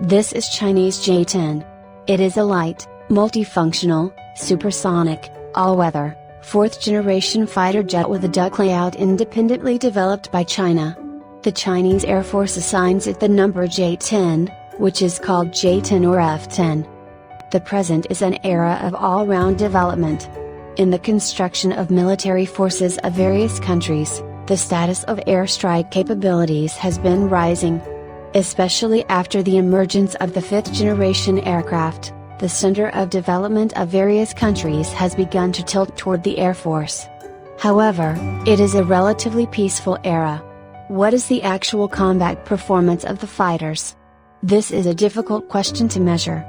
This is Chinese J-10. It is a light, multifunctional, supersonic, all-weather, fourth-generation fighter jet with a duck layout independently developed by China. The Chinese Air Force assigns it the number J-10, which is called J-10 or F-10. The present is an era of all-round development. In the construction of military forces of various countries, the status of airstrike capabilities has been rising. Especially after the emergence of the fifth-generation aircraft, the center of development of various countries has begun to tilt toward the Air Force. However, it is a relatively peaceful era. What is the actual combat performance of the fighters? This is a difficult question to measure.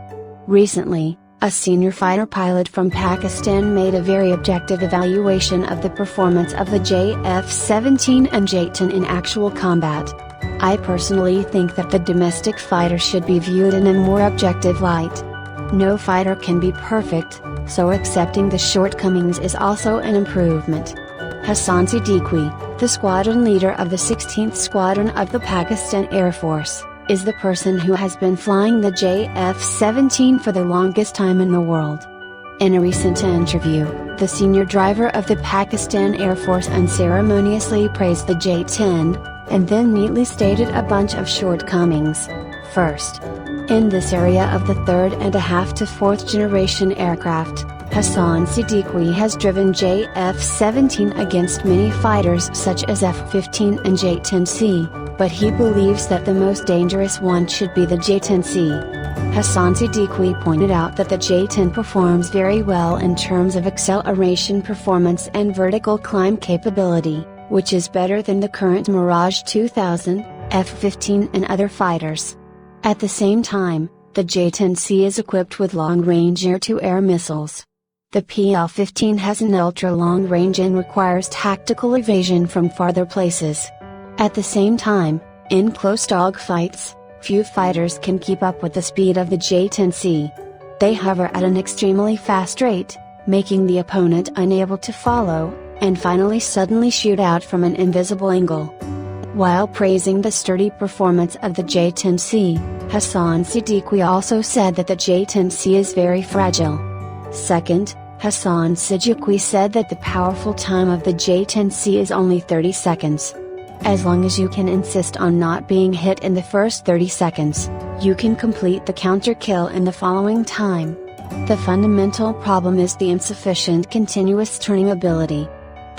Recently, a senior fighter pilot from Pakistan made a very objective evaluation of the performance of the F-17 and J-10 in actual combat. I personally think that the domestic fighter should be viewed in a more objective light. No fighter can be perfect, so accepting the shortcomings is also an improvement. Hassan Siddiqui, the squadron leader of the 16th Squadron of the Pakistan Air Force, is the person who has been flying the F-17 for the longest time in the world. In a recent interview, the senior driver of the Pakistan Air Force unceremoniously praised the J-10, and then neatly stated a bunch of shortcomings. First, in this area of the third and a half to fourth generation aircraft, Hassan Siddiqui has driven F-17 against many fighters such as F-15 and J-10C, but he believes that the most dangerous one should be the J-10C. Hassan Siddiqui pointed out that the J-10 performs very well in terms of acceleration performance and vertical climb capability, which is better than the current Mirage 2000, F-15 and other fighters. At the same time, the J-10C is equipped with long-range air-to-air missiles. The PL-15 has an ultra-long range and requires tactical evasion from farther places. At the same time, in close dogfights, few fighters can keep up with the speed of the J-10C. They hover at an extremely fast rate, making the opponent unable to follow, and finally suddenly shoot out from an invisible angle. While praising the sturdy performance of the J-10C, Hassan Siddiqui also said that the J-10C is very fragile. Second, Hassan Siddiqui said that the powerful time of the J-10C is only 30 seconds. As long as you can insist on not being hit in the first 30 seconds, you can complete the counter kill in the following time. The fundamental problem is the insufficient continuous turning ability.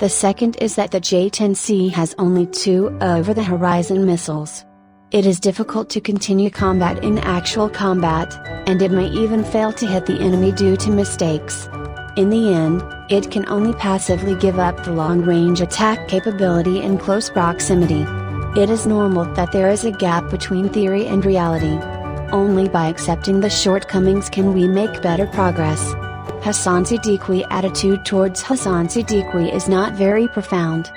The second is that the J-10C has only 2 over-the-horizon missiles. It is difficult to continue combat in actual combat, and it may even fail to hit the enemy due to mistakes. In the end, it can only passively give up the long-range attack capability in close proximity. It is normal that there is a gap between theory and reality. Only by accepting the shortcomings can we make better progress. Hassan Siddiqui's attitude towards Hassan Siddiqui is not very profound.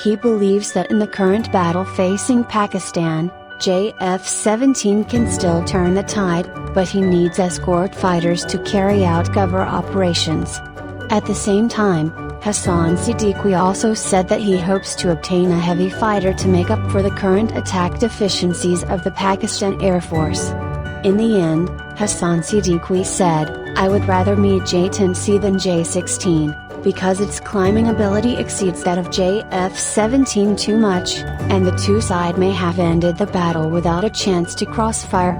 He believes that in the current battle facing Pakistan, F-17 can still turn the tide, but he needs escort fighters to carry out cover operations. At the same time, Hassan Siddiqui also said that he hopes to obtain a heavy fighter to make up for the current attack deficiencies of the Pakistan Air Force. In the end, Hassan Siddiqui said, "I would rather meet J-10C than J-16, because its climbing ability exceeds that of F-17 too much, and the two sides may have ended the battle without a chance to crossfire."